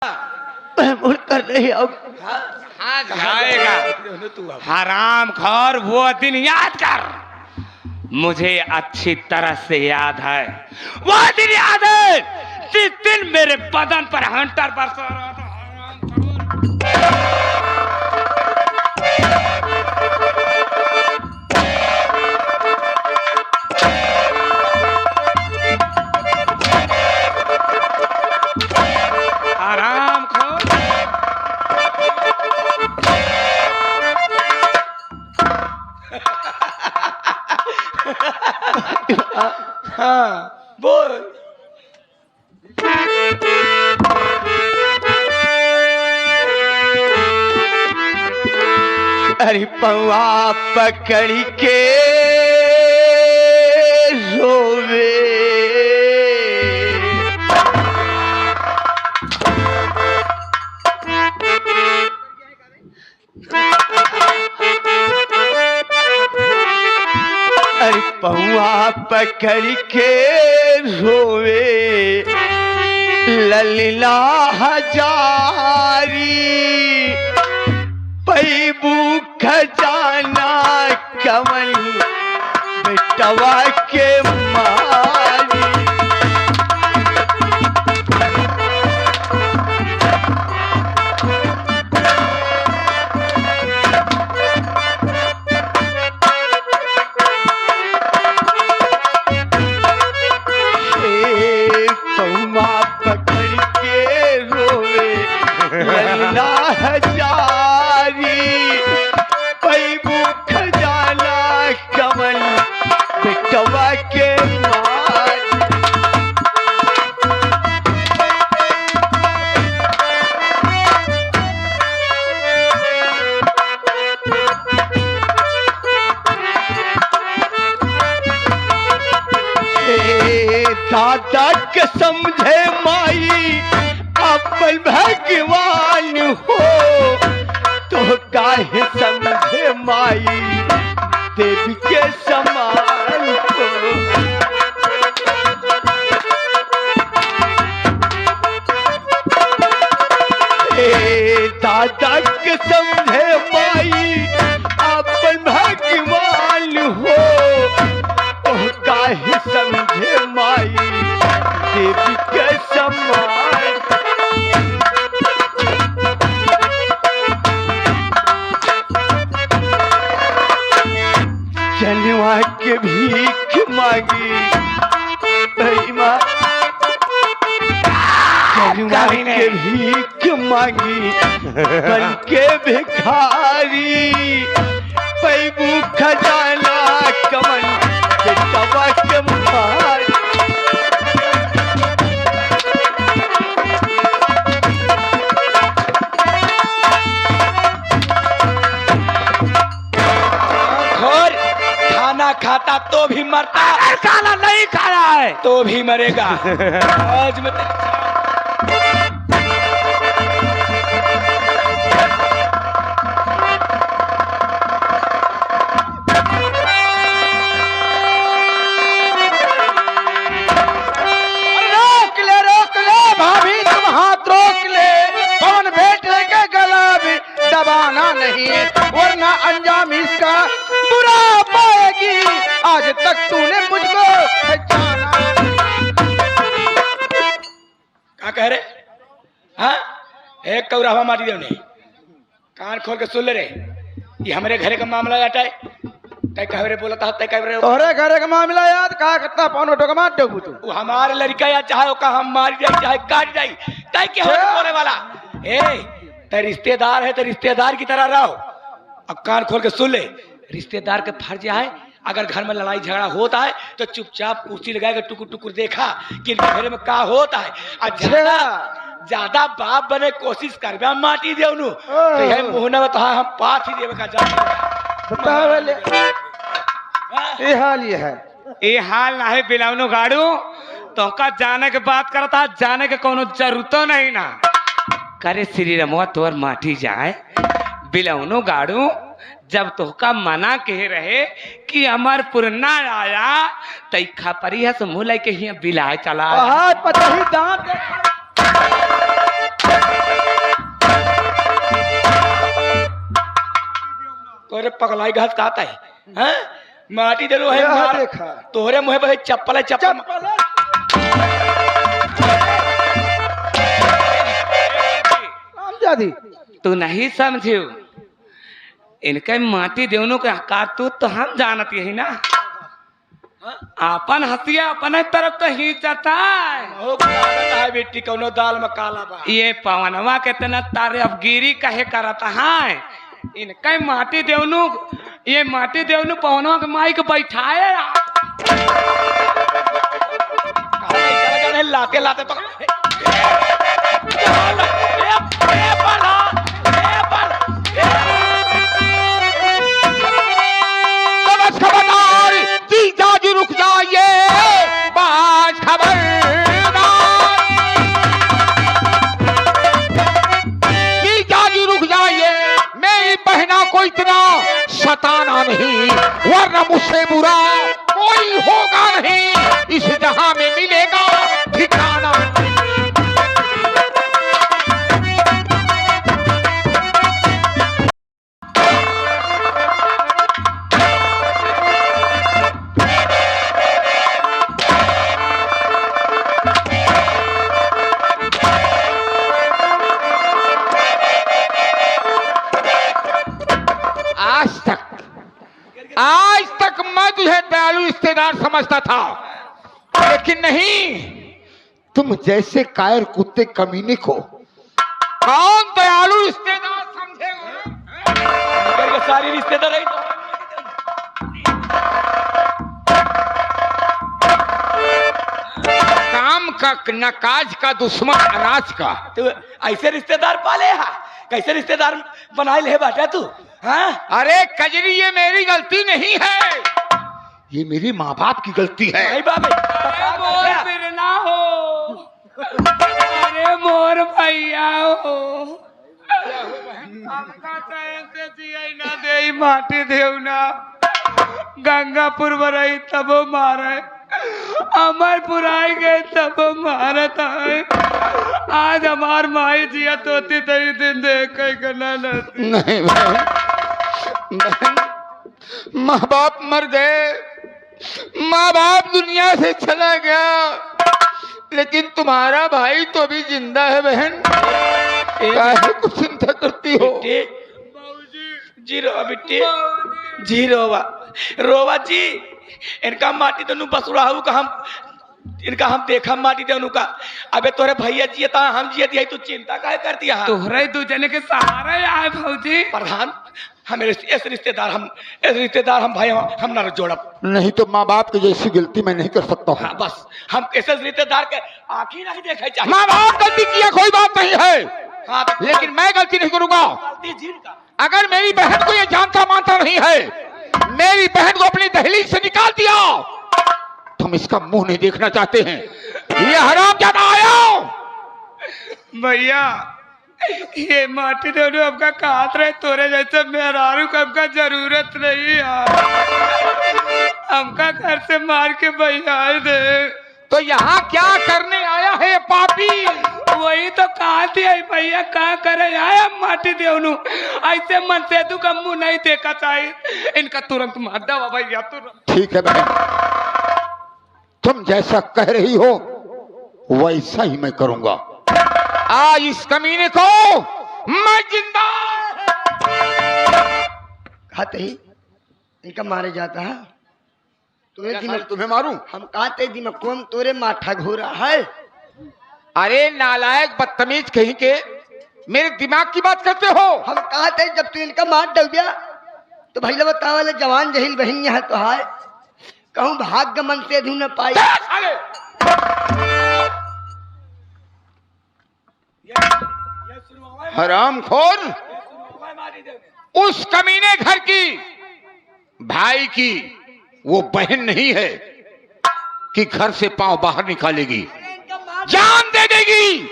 मुड़ कर नहीं अब हाँ जाएगा हराम खोर। वो दिन याद कर, मुझे अच्छी तरह से याद है। वो दिन याद है जिस दिन मेरे बदन पर हंटर बरसा रहा था। हराम खोर। हाँ बोल। अरे पवा पकड़ के रोवे, अरे पवा पकड़ के रोवे ललिला हजारी, पैबू खजाना कमल बेटवा के मारी। पौवा पकड़ के रोवे ललिला हजारी, पैबू खजाना कमल बेटवा के मारी। दादा के समझे माई अपन भगवान हो, तो काहे समझे माई देवी के समान हो। दादा के समझे माई अपन भगवान हो, तो काहे समझे माई देवी के समान। जनवा के भीख मांगी माँ, जनवा के भीख मांगी बन के भिखारी, पैबू खजाना कमल बेटवा के मारी। खाना खाता तो भी मरता, अगर खाना नहीं खाया है तो भी मरेगा। आज मत रोक ले भाभी, तुम हाथ रोक ले। पवन भेंट लेके गला भी दबाना नहीं, वरना अंजाम इसका बुरा पाएगी। आज तक तूने मुझको पहचाना। क्या कह रहे? हाँ, एक कौरावा मारी दे उन्हें। कान खोल के सुन ले रे, ये हमारे घरे का मामला याटा है। तय कह रहे बोला था, तय कह रहे तोहरे घरे का मामला याद का करता पौनो टोका मार दो तू। वो हमारे लड़का या चाहे का हम मार जाए चाहे काट जाए, तय क्या बोले वाला। ए तय रिश्तेदार है तो रिश्तेदार की तरह रहो। अब कान खोल के सुन ले, रिश्तेदार के फर्ज है, अगर घर में लड़ाई झगड़ा होता है तो चुपचाप कुर्सी लगाकर टुकुर टुकुर देखा कि घर में क्या होता है। ज्यादा बाप बने कोशिश कर माटी दे तो यह मुहना तो हम पाथ ही देवे का ये हाल ये है। ये हाल ना है बिलावनो गाड़ू, तो का जाने के बात करता, जाने के कोनो जरूरतो नहीं ना करे। श्री रमुआ तोर माटी जाए बिलौनो गाड़ू, जब तोहका मना कह रहे कि हमार पुरना आया तैखा परी है मुँह लेके ही बिलाए चला पता ही दांत तोरे पगलाई घास कहता है हैं? माटी दे लो है यह मार देखा। तोरे मुंह पे चप्पल है चप्पल रामजादी तू नहीं समझियो इनके माटी देवनों के कारतूत तो हम जानत यही ना अपन हसिया अपने तरफ तो ही जाता है हो लागत है बेटी कौनो दाल में काला बा ये पवनवा के तना तारे अब गिरी कहे करता है इनके माटी देवनु ये माटी देवनु पवनवा के माई के बैठाए चल गए लाते लाते तो खबरदार जीजा जी रुक जाइए बाज खबरदार जीजा जी रुक जाइए मेरी बहना को इतना सताना नहीं वरना मुझसे बुरा कोई होगा नहीं इस जहां में मिलेगा ठिकाना आज तक मैं तुझे दयालु रिश्तेदार समझता था लेकिन नहीं तुम जैसे कायर कुत्ते कमीने को कौन दयालु रिश्तेदार समझेगा सारी रिश्तेदार है काम का न काज का दुश्मन अनाज का तू ऐसे रिश्तेदार पाले हा कैसे रिश्तेदार बनाए ले बाटा तू हाँ अरे कजरी ये मेरी गलती नहीं है ये मेरी माँ बाप की गलती है नहीं बाबे मोर बिरना हो अरे मोर भैया हो हमका टाइम से दिया ना दे माटी देवना गंगापुर बरई तब मारे अमरपुर आई गए तब मारत है आज हमार माई जिया तोती तई दिन देख कई करना नहीं बहन माँ बाप मर गए माँ बाप दुनिया से चला गया लेकिन तुम्हारा भाई तो भी जिंदा है बहन काहे को चिंता करती हो जी रोवा बिट्टी जी रोवा रोवा जी इनका माटी तो बसुरा का हम इनका हम देखा माटी दे का अबे तोरे भैया जिये ता हम जिये दिया तू चिंता काहे कर दिया तोहरे दू जने के सहारे आए भौजी प्रधान हमें इस रिश्तेदार हम भाई हम ना जोड़ब नहीं तो माँ बाप की जैसी गलती मैं नहीं कर सकता हूँ हाँ, बस हम ऐसे रिश्तेदार के आँखी नहीं देखे चाहिए माँ बाप गलती किया कोई बात नहीं है हाँ, तो लेकिन मैं गलती नहीं करूंगा गलती जिनका अगर मेरी बहन को ये जानता मानता नहीं है मेरी बहन को अपनी दहलीज से निकाल दिया तो हम इसका मुंह नहीं देखना चाहते हैं ये हराम ज्यादा आया भैया ये माटी दोनों आपका काट रहे तोरे जैसे मेहरारू का आपका जरूरत नहीं है हमका घर से मार के भैया दे तो यहाँ क्या करने आया है पापी वही तो कहा दिया भैया क्या करे आया माटी देवनू ऐसे मन से तू का मुंह नहीं देखा चाहिए इनका तुरंत मार दो भैया तुरंत ठीक है बहन तुम जैसा कह रही हो वैसा ही मैं करूंगा आज इस कमीने को मैं जिंदा खाते ही इनका मारे जाता है तुम्हें मारूं हम कहते दिमाग कौन तोरे माथा घोरा है अरे नालायक बदतमीज कहीं के मेरे दिमाग की बात करते हो हम कहते जब तू इनका मार डल गया तो भैया बता वाले जवान जहिल बहन यहाँ तो है कहूँ भाग्य मन से धू न पाई हरामखोर उस कमीने घर की भाई की वो बहन नहीं है कि घर से पांव बाहर निकालेगी जान दे देगी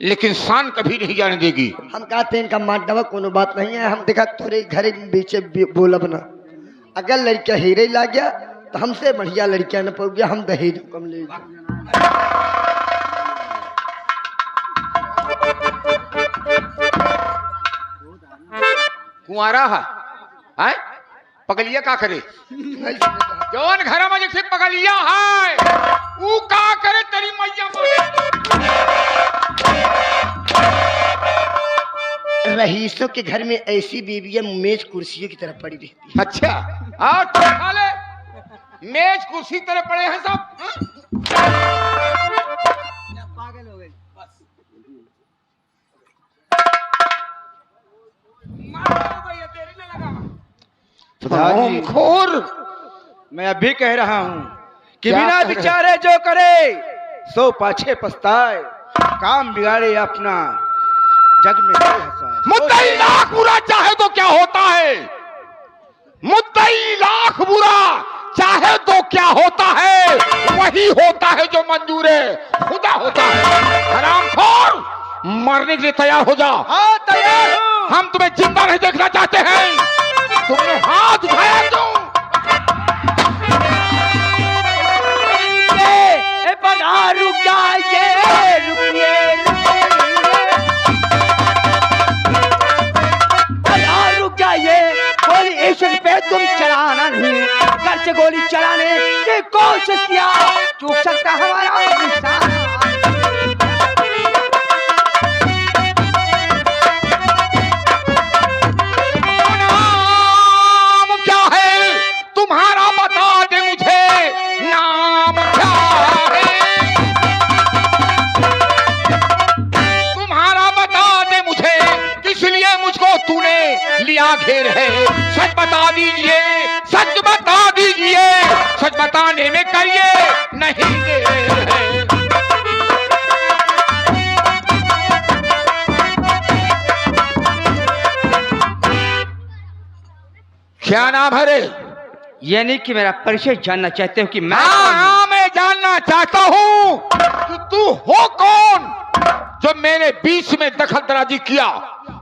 लेकिन शान कभी नहीं जाने देगी हम कहते इनका मार दवा कोनो बात नहीं है हम देखा तोरे घर बीचे बोलब ना अगर लड़का हीरे ला गया तो हमसे बढ़िया लड़कियां न पड़ गया हम दहेज कम ले कुंवारा है आए पगलिया का करे जौन घर में जैसे पगलिया है वो का करे तेरी मैया रईसों के घर में ऐसी बीवियां मेज कुर्सियों की तरफ पड़ी रहती है। अच्छा और तो खा ले मेज कुर्सी तरह पड़े हैं सब प्रधान जी, खोर मैं अभी कह रहा हूँ कि क्या बिना कह रहे? विचारे जो करे सो पाछे पछताए, काम बिगाड़े अपना जग में कोई हंसाए। मुद्दई लाख बुरा चाहे तो क्या होता है, मुद्दई लाख बुरा चाहे तो क्या होता है, वही होता है जो मंजूर खुदा होता है। हरामखोर मरने के लिए तैयार हो जाओ। हाँ तैयार हूँ। हम तुम्हें जिंदा नहीं देखना चाहते हैं। तुमने हाथ उठाया क्यों? रुक जाइए, रुक जाइए। गोली ईश्वर पे तुम चलाना नहीं, घर से गोली चलाने की कोशिश किया, चूक सकता हमारा निशाना। नाम क्या है तुम्हारा, बता दे मुझे नाम क्या है तुम्हारा, बता दे मुझे किस लिए मुझको तूने लिया घेर है। सच बता दीजिए, सच बता दीजिए, सच बताने में करिए नहीं देर है। क्या नाम है रे? यानी कि मेरा परिचय जानना चाहते हो कि मैं हाँ, मैं जानना चाहता हूँ कि तू हो कौन जो मेरे बीच में दखलंदाजी किया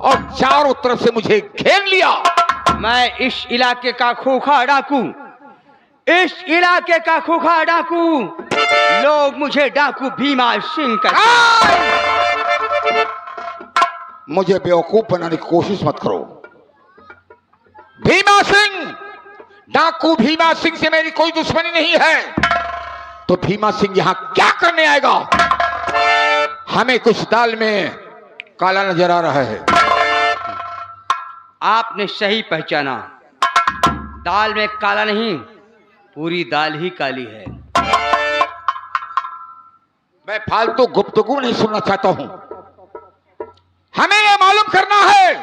और चारों तरफ से मुझे घेर लिया। मैं इस इलाके का खूंखार डाकू, इस इलाके का खूंखार डाकू, लोग मुझे डाकू भीमा सिंह कहते हैं। मुझे बेवकूफ बनाने की कोशिश मत करो। भीमा सिंह, डाकू भीमा सिंह से मेरी कोई दुश्मनी नहीं है। तो भीमा सिंह यहाँ क्या करने आएगा? हमें कुछ दाल में काला नजर आ रहा है। आपने सही पहचाना, दाल में काला नहीं, पूरी दाल ही काली है। मैं फालतू गुफ्तगू नहीं सुनना चाहता हूं। हमें यह मालूम करना है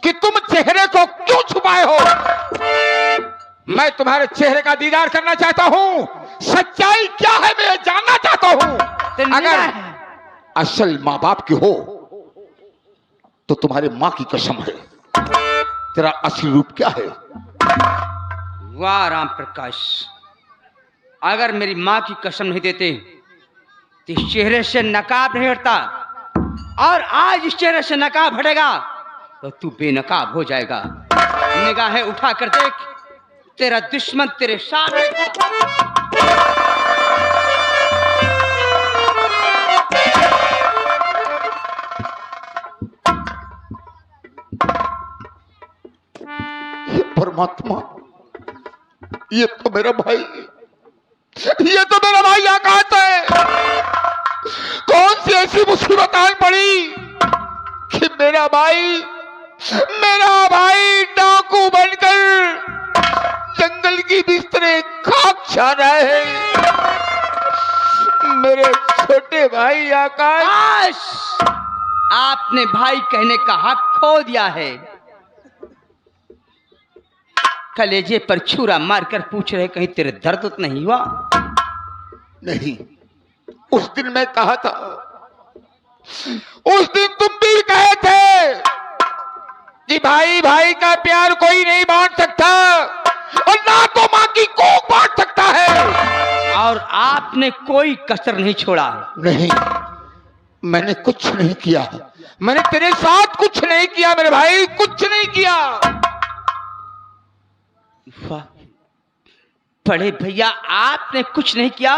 कि तुम चेहरे को क्यों छुपाए हो। मैं तुम्हारे चेहरे का दीदार करना चाहता हूं। सच्चाई क्या है मैं जानना चाहता हूं। अगर असल माँ बाप की हो तो तुम्हारी माँ की कसम है, तेरा असली रूप क्या है? वाह राम प्रकाश, अगर मेरी माँ की कसम नहीं देते तो इस चेहरे से नकाब नहीं हटता, और आज इस चेहरे से नकाब हटेगा तो तू बेनकाब हो जाएगा। निगाहें उठा कर देख, तेरा दुश्मन तेरे सामने। परमात्मा, ये तो मेरा भाई, ये तो मेरा भाई आकाश है। कौन सी ऐसी मुसीबत आन पड़ी कि मेरा भाई डाकू बनकर जंगल की बिस्तरे खाक छा रहा है। मेरे छोटे भाई आकाश, आपने भाई कहने का हक खो दिया है। कलेजे पर छुरा मारकर पूछ रहे कहीं तेरे दर्द तो नहीं हुआ? नहीं, उस दिन मैं कहा था, उस दिन तुम भी कहे थे कि भाई भाई का प्यार कोई नहीं बांट सकता और ना तो मां की कोख बांट सकता है। और आपने कोई कसर नहीं छोड़ा। नहीं, मैंने कुछ नहीं किया। मैंने तेरे साथ कुछ नहीं किया मेरे भाई, कुछ नहीं किया। वाह बड़े भैया, आपने कुछ नहीं किया।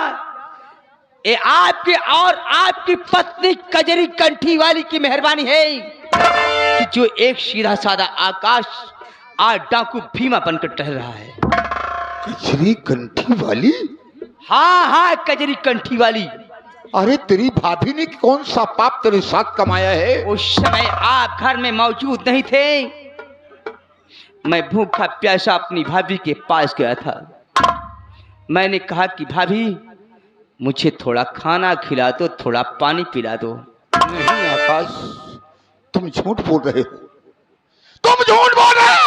ये आपकी और आपकी पत्नी कजरी कंठी वाली की मेहरबानी है कि जो एक सीधा साधा आकाश आज डाकू भीमा बनकर टहल रहा है। कचरी कंठी वाली? हाँ हाँ, कजरी कंठी वाली। अरे तेरी भाभी ने कौन सा पाप तेरे साथ कमाया है? उस समय आप घर में मौजूद नहीं थे। मैं भूखा प्यासा अपनी भाभी के पास गया था। मैंने कहा कि भाभी मुझे थोड़ा खाना खिला दो, थोड़ा पानी पिला दो। नहीं आकाश, तुम झूठ बोल रहे हो, तुम झूठ बोल रहे हो।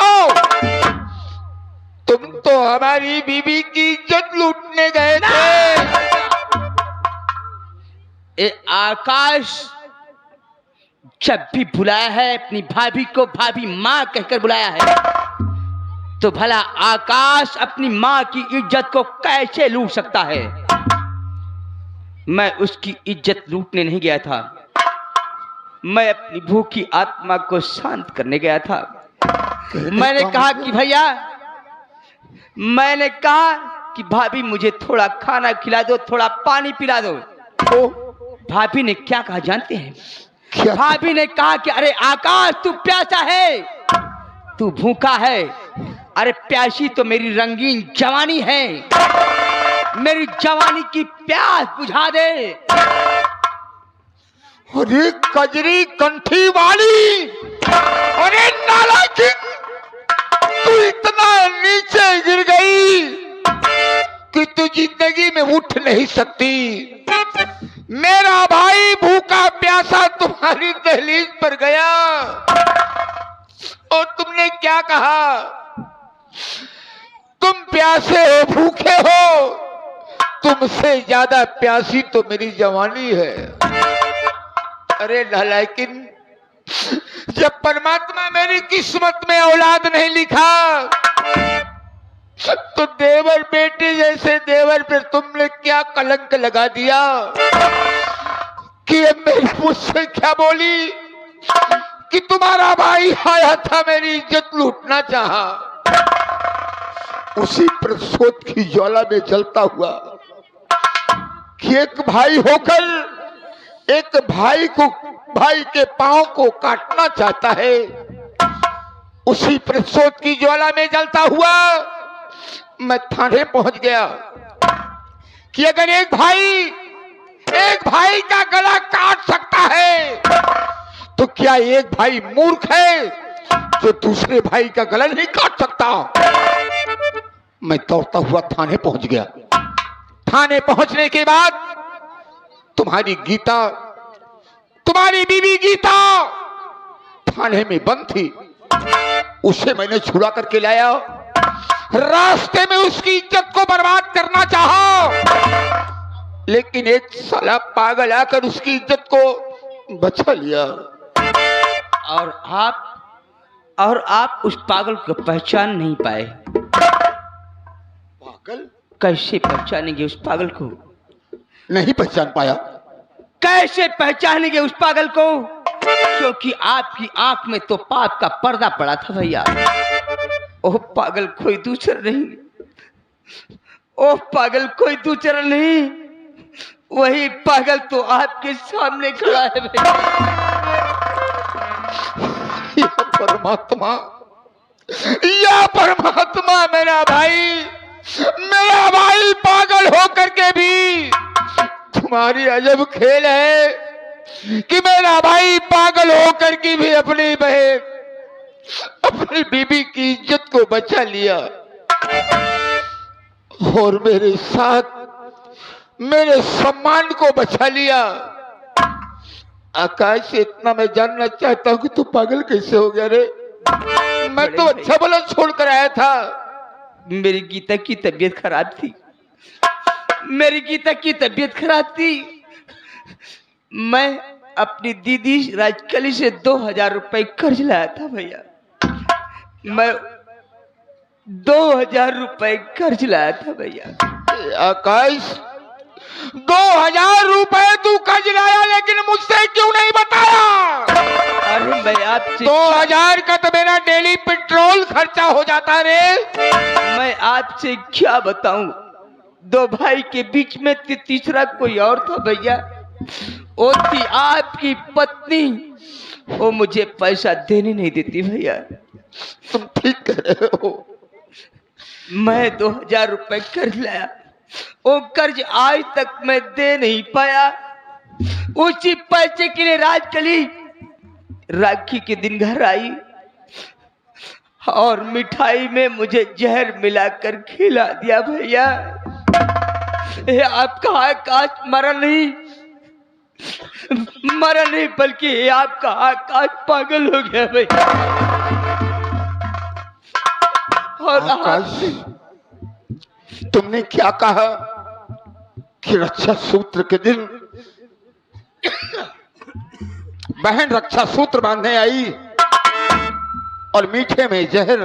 तुम तो हमारी बीबी की इज्जत लूटने गए थे। ए आकाश, जब भी बुलाया है अपनी भाभी को भाभी माँ कहकर बुलाया है, तो भला आकाश अपनी माँ की इज्जत को कैसे लूट सकता है? मैं उसकी इज्जत लूटने नहीं गया था, मैं अपनी भूखी आत्मा को शांत करने गया था। मैंने कहा कि भैया, मैंने कहा कि भाभी मुझे थोड़ा खाना खिला दो, थोड़ा पानी पिला दो। तो भाभी ने क्या कहा जानते हैं? क्या? भाभी ने कहा कि अरे आकाश, तू प्यासा है, तू भूखा है। अरे प्यासी तो मेरी रंगीन जवानी है, मेरी जवानी की प्यास बुझा दे। अरे कजरी कंठी वाली, अरे नालायक, तू इतना नीचे गिर गई कि तू जिंदगी में उठ नहीं सकती। मेरा भाई भूखा प्यासा तुम्हारी दहलीज पर गया और तुमने क्या कहा? तुम प्यासे हो, भूखे हो, तुमसे ज्यादा प्यासी तो मेरी जवानी है। अरे नालायकिन, जब परमात्मा मेरी किस्मत में औलाद नहीं लिखा तो देवर बेटे जैसे देवर पर तुमने क्या कलंक लगा दिया कि मेरी मुझसे क्या बोली कि तुम्हारा भाई आया था मेरी इज्जत लूटना चाहा। उसी प्रसोद की ज्वाला में जलता हुआ कि एक भाई होकर एक भाई के पांव को काटना चाहता है। उसी प्रसोद की ज्वाला में जलता हुआ मैं थाने पहुंच गया कि अगर एक भाई का गला काट सकता है तो क्या एक भाई मूर्ख है जो दूसरे भाई का गला नहीं काट सकता? मैं दौड़ता हुआ थाने पहुंच गया। थाने पहुंचने के बाद तुम्हारी बीवी गीता थाने में बंद थी। उसे मैंने छुड़ा करके लाया। रास्ते में उसकी इज्जत को बर्बाद करना चाहा, लेकिन एक साला पागल आकर उसकी इज्जत को बचा लिया। और आप उस पागल को पहचान नहीं पाए। पागल? कैसे पहचानेंगे उस पागल को? नहीं पहचान पाया। कैसे पहचानेंगे उस पागल को? क्योंकि आपकी आंख में तो पाप का पर्दा पड़ा था भैया। ओह पागल कोई दूसरा नहीं, ओह पागल कोई दूसरा नहीं, वही पागल तो आपके सामने खड़ा है भैया। या परमात्मा, मेरा भाई पागल होकर के भी तुम्हारी अजब खेल है कि मेरा भाई पागल होकर के भी अपनी बहन, अपनी बीबी की इज्जत को बचा लिया और मेरे साथ मेरे सम्मान को बचा लिया। आकाश से इतना मैं जानना चाहता हूं कि तू पागल कैसे हो गया रे? मैं तो अच्छा भला छोड़ कर आया था। मेरी गीता की तबीयत खराब थी, मेरी गीता की तबीयत खराब थी। मैं अपनी दीदी राजकली से 2000 रुपए कर्ज लाया था भैया। मैं 2000 रुपए कर्ज लाया था भैया। आकाश, 2000 रुपए तू कर्ज लाया, लेकिन मुझसे क्यों नहीं बताया? अरे मैं आपसे 2000 का तो मेरा डेली पेट्रोल खर्चा हो जाता रे। मैं आपसे क्या बताऊं? दो भाई के बीच में तीसरा कोई और था भैया, वो थी आपकी पत्नी। वो मुझे पैसा देने नहीं देती भैया। तुम ठीक कह रहे हो। मैं 2000 रुपए कर्ज लाया, वो कर्ज आज तक मैं दे नहीं पाया। उसी पैसे के लिए राजकली राखी के दिन घर आई और मिठाई में मुझे जहर मिलाकर खिला दिया। भैया ये आपका आकाश मरा नहीं बल्कि ये आपका आकाश पागल हो गया भैया। और आकाश, तुमने क्या कहा कि रक्षा सूत्र के दिन बहन रक्षा सूत्र बांधने आई और मीठे में जहर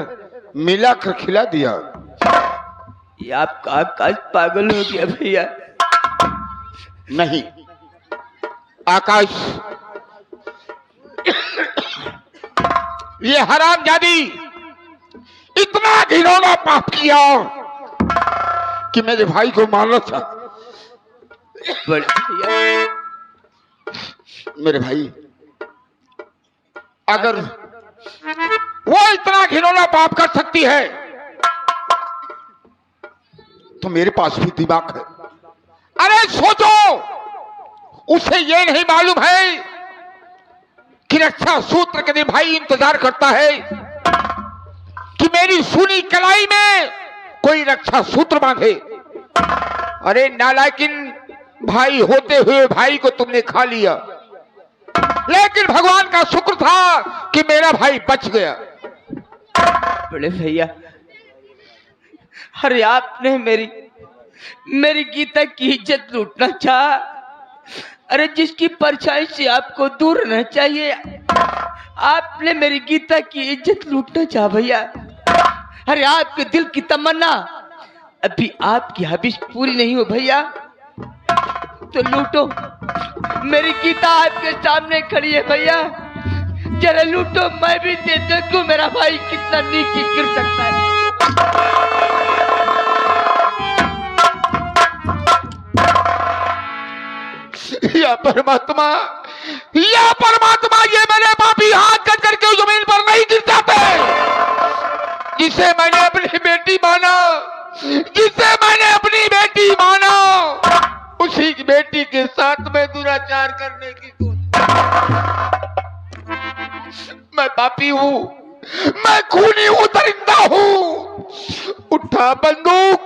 मिलाकर खिला दिया? ये आपका आकाश पागल हो गया भैया। नहीं आकाश, ये हरामजादी इतना घिनौना पाप किया कि मेरे भाई को मारना था। बड़े भैया, मेरे भाई, अगर वो इतना घिनौना पाप कर सकती है तो मेरे पास भी दिमाग है। अरे सोचो, उसे ये नहीं मालूम है कि रक्षा सूत्र के दिन भाई इंतजार करता है कि मेरी सुनी कलाई में कोई रक्षा सूत्र बांधे। अरे नालायकिन, भाई होते हुए भाई को तुमने खा लिया, लेकिन भगवान का शुक्र था कि मेरा भाई बच गया। बड़े भैया, अरे आपने मेरी गीता की इज्जत लूटना चाहा। अरे जिसकी परछाई से आपको दूर रहना चाहिए, आपने मेरी गीता की इज्जत लूटना चाहा भैया। अरे आपके दिल की तमन्ना अभी आपकी हबीज पूरी नहीं हो भैया, तो लूटो। मेरी गीता आपके सामने खड़ी है भैया, जरा लूटो। मैं भी देखूं मेरा भाई कितना नीचे गिर सकता है। या परमात्मा, या परमात्मा, ये मेरे पापी हाथ कट करके जमीन पर नहीं गिर जाते। जिसे मैंने अपनी बेटी माना, जिसे मैंने अपनी बेटी माना, उसी की बेटी के साथ में दुराचार करने की कोशिश। मैं पापी हूँ, मैं खूनी हूँ, दरिंदा हूँ। उठा बंदूक,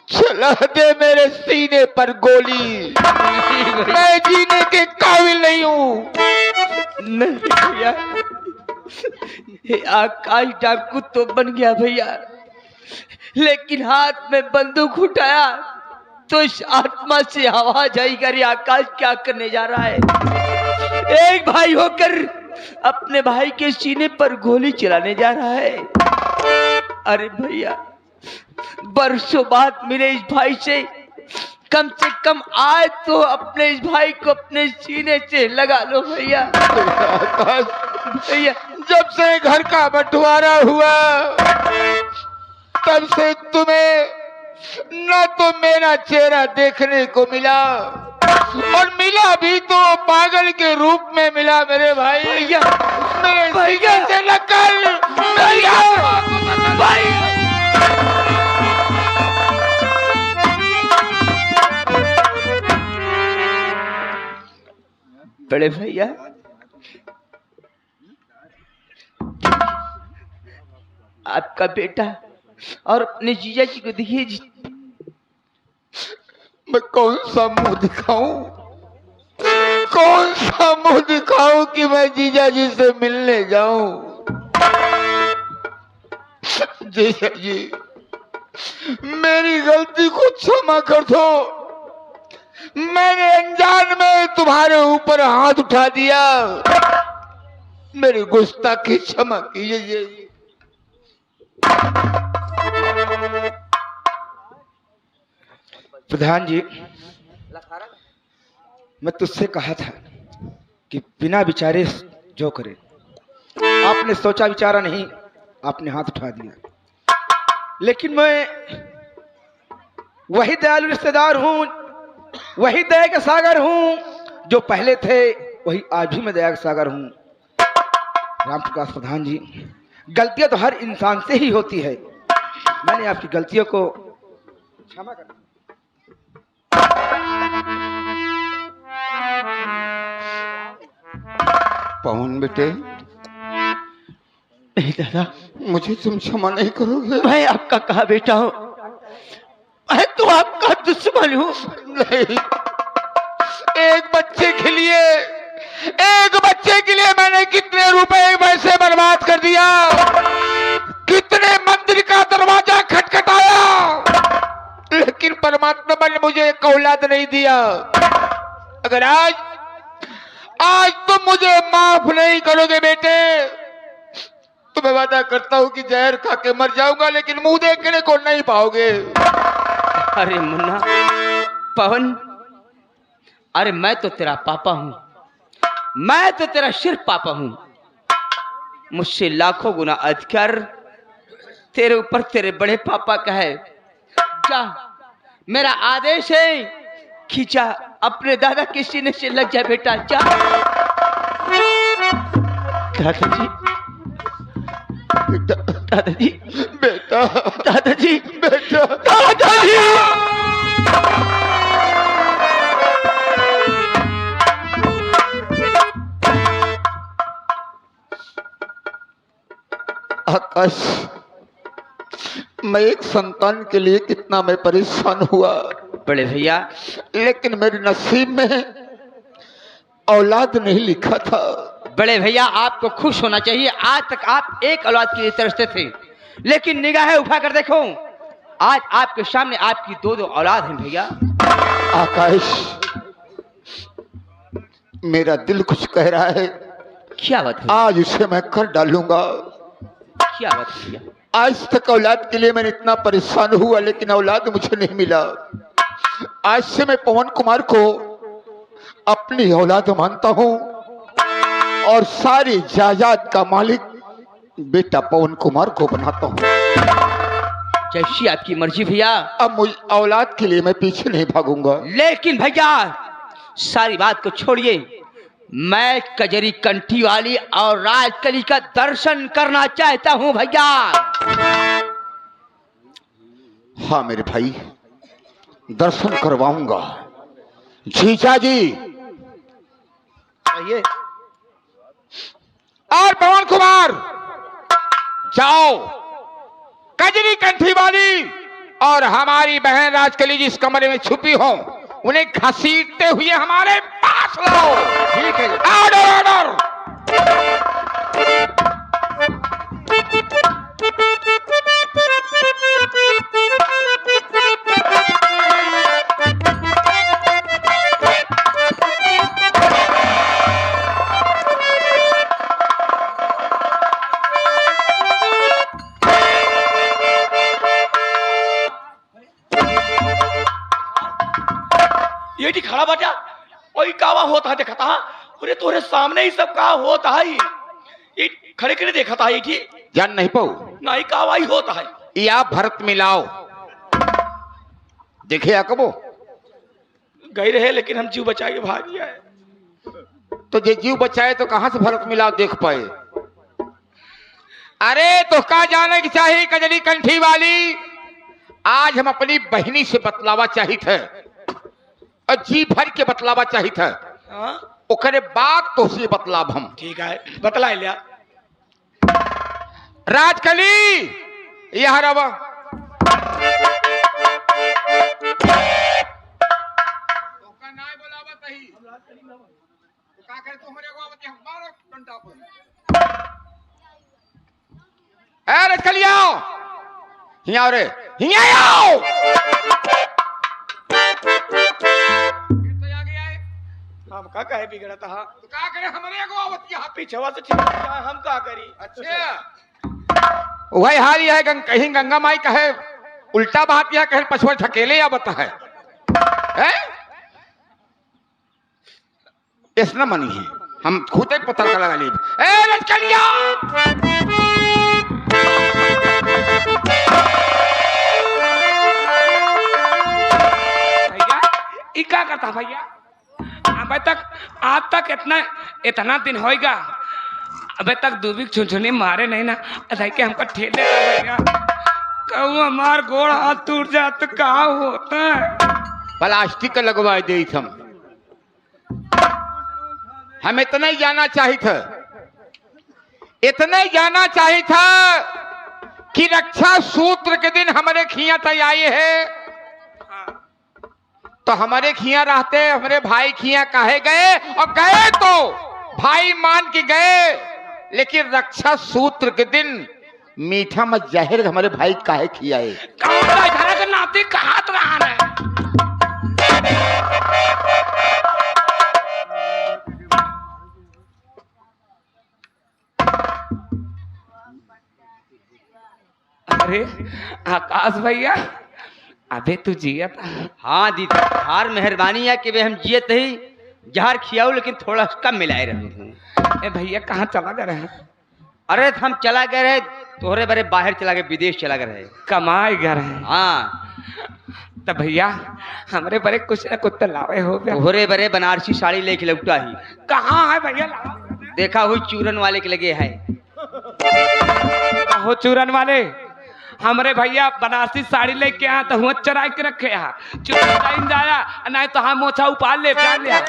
चला दे मेरे सीने पर गोली। मैं जीने के काबिल नहीं हूँ। नहीं भैया, ये आकाश डाकू तो बन गया भैया, लेकिन हाथ में बंदूक उठाया तो इस आत्मा से आवाज आई, अरे आकाश क्या करने जा रहा है। एक भाई होकर अपने भाई के सीने पर गोली चलाने जा रहा है। अरे भैया, बरसों बाद मिले इस भाई से, कम से कम आज तो अपने इस भाई को अपने सीने से लगा लो भैया। भैया, जब से घर का बंटवारा हुआ तब से तुम्हें न तो मेरा चेहरा देखने को मिला, और मिला भी तो पागल के रूप में मिला। मेरे भाई, भैया, मेरे भैया से लगकर भाई। बड़े भैया, आपका बेटा और अपने जीजा जी को देखिए। मैं कौन सा मुंह दिखाऊं, कौन सा मुंह दिखाऊं कि मैं जीजा जी से मिलने जाऊं। जीजा जी, मेरी गलती को क्षमा कर दो। मैंने अनजान में तुम्हारे ऊपर हाथ उठा दिया, मेरी गुस्ताखी क्षमा कीजिए। प्रधान जी, मैं तुझसे कहा था कि बिना विचारे जो करे, आपने सोचा विचारा नहीं, आपने हाथ उठा दिया। लेकिन मैं वही दयालु रिश्तेदार हूं, वही दया का सागर हूं, जो पहले थे वही आज भी मैं दया का सागर हूं। राम प्रकाश प्रधान जी, गलतियां तो हर इंसान से ही होती है। मैंने आपकी गलतियों को क्षमा कर। पवन बेटे, नहीं दादा, मुझे तुम क्षमा नहीं करोगे? मैं आपका कहा बेटा हूँ, मैं तो आपका दुश्मन हूँ। नहीं, एक बच्चे के लिए मैंने कितने रुपए पैसे बर्बाद कर दिया, कितने मंदिर का दरवाजा खटखटाया, लेकिन परमात्मा ने मुझे एक औलाद नहीं दिया। अगर आज तुम मुझे माफ नहीं करोगे बेटे, तो मैं वादा करता हूं कि जहर खा के मर जाऊंगा, लेकिन मुंह देखने को नहीं पाओगे। अरे मुन्ना, पवन, अरे मैं तो तेरा पापा हूं, मैं तो तेरा सिर्फ पापा हूं। मुझसे लाखों गुना अधिकार तेरे ऊपर तेरे बड़े पापा का है। जा, मेरा आदेश है कि जा अपने दादा के सीने से लग जा बेटा, जा। दादाजी, दादाजी, बेटा, दादाजी, बेटा, दादाजी। आकाश, मैं एक संतान के लिए कितना मैं परेशान हुआ, बड़े भैया, लेकिन मेरे नसीब में औलाद नहीं लिखा था। बड़े भैया, आपको खुश होना चाहिए। आज तक आप एक औलाद के लिए तरसते थे, लेकिन निगाहें उठा कर देखो, आज आपके सामने आपकी दो दो औलाद हैं भैया। आकाश, मेरा दिल कुछ कह रहा है। क्या बात है? आज उसे मैं कर डालूंगा। क्या बात है भैया? आज तक औलाद के लिए मैंने इतना परेशान हुआ, लेकिन औलाद मुझे नहीं मिला। आज से मैं पवन कुमार को अपनी औलाद मानता हूं और सारी जायदाद का मालिक बेटा पवन कुमार को बनाता हूं। जैसी आपकी मर्जी भैया। अब मुझे औलाद के लिए मैं पीछे नहीं भागूंगा। लेकिन भैया, सारी बात को छोड़िए, मैं कजरी कंठी वाली और राजकली का दर्शन करना चाहता हूं भैया। हाँ मेरे भाई, दर्शन करवाऊंगा। जीजा जी आइए। और पवन कुमार, जाओ कजरी कंठी वाली और हमारी बहन राजकली जिस कमरे में छुपी हो, उन्हें घसीटते हुए हमारे पास लाओ। ठीक है। Order, order. ये ठीक खड़ा बचा, वही कावा होता है देखा था। अरे तोरे सामने ही सब का होता है, ये खड़े खड़े देखा था। ये ठीक जान नहीं पाऊ, नहीं कावा ही होता है। या भरत मिलाओ। देखे याकबो, गए रहे लेकिन हम जीव बचा के भाग गया है। तो जे जीव बचाए तो कहां से भरत मिलाओ देख पाए। अरे तो का जाने की चाहिए कजरी कंठी वाली, आज हम अपनी बहनी से बतलावा चाहिए थे और जी भर के बतलावा चाहिए था। हाँ? ओकरे बाद तो से बतलाब हम। ठीक है, बतला लिया। राजकली यह रवा। राजकली आओ, हिया रे, हिया आओ। हम का कहे बिगड़ा था। तो का करे हमारे अगवावत यहाँ पीछवा से ठीक है, हम का करी। अच्छा, वही हाल यह है। कहीं गंगा माई कहे उल्टा बात, यह कहे पछुआ ढकेले या बता है, ऐसा मनी है। हम खुद एक पत्थर का लगा ली। भैया ई क्या करता भैया? अब तक आज तक इतना दिन होएगा, अबे तक दूबी छुनछुनी मारे नहीं ना अदाई के हमको ठेले का भैया कहूँ हमार गोड़ हाथ टूट जाए तो का होता है। प्लास्टिक लगवा दे हम इतना ही जाना चाहिए था, इतना ही जाना चाहिए था कि रक्षा सूत्र के दिन हमारे खिया तय आए है, तो हमारे खिया रहते हमारे भाई खिया काहे गए, और गए तो भाई मान के गए, लेकिन रक्षा सूत्र के दिन मीठा मत जाहिर हमारे भाई काहे खियाए। घर के नाते कहा तो रहा है। अरे आकाश भैया अबे तू जिया था। हाँ दीदी हार मेहरबानी है कि वे हम जियत ही जहर खियाऊ लेकिन थोड़ा कम मिलाए रहे। ए भैया कहाँ चला गए रहे? अरे हम चला गए रहे तोहरे बरे बाहर चला गए, विदेश चला गए रहे कमाए गए रहे। हाँ तो भैया हमरे बरे कुछ न कुछ तो लावे हो गया। तोहरे बरे बनारसी साड़ी लेके लौटा ही। कहाँ है भैया? देखा हुई चूरन वाले के लगे है। हो चूरन वाले हमरे भैया बनारसी साड़ी लेके आया तो हुआ चरा के रखे यहाँ चूरन जाया नहीं तो हम मोछा उपाल ले प्यार लिया।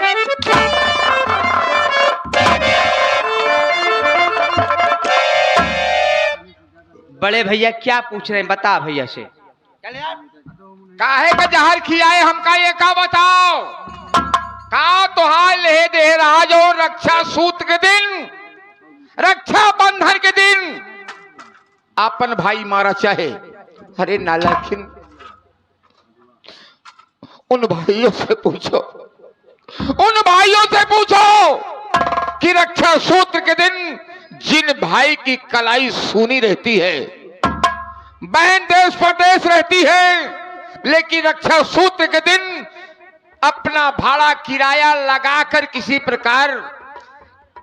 बड़े भैया क्या पूछ रहे हैं बता भैया से। काहे का जहर खियाए हमका ये का बताओ। का तुहार ले दे राज और रक्षा सूत्र के दिन, रक्षा बंधन के दिन अपन भाई मारा चाहे। अरे नालायकिन उन भाइयों से पूछो, उन भाइयों से पूछो कि रक्षा सूत्र के दिन जिन भाई की कलाई सूनी रहती है, बहन देश परदेश रहती है, लेकिन रक्षा सूत्र के दिन अपना भाड़ा किराया लगाकर किसी प्रकार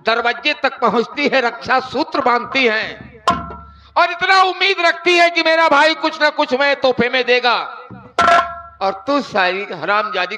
दरवाजे तक पहुंचती है, रक्षा सूत्र बांधती है और इतना उम्मीद रखती है कि मेरा भाई कुछ ना कुछ मैं तोहफे में देगा, और तू सारी हरामजादी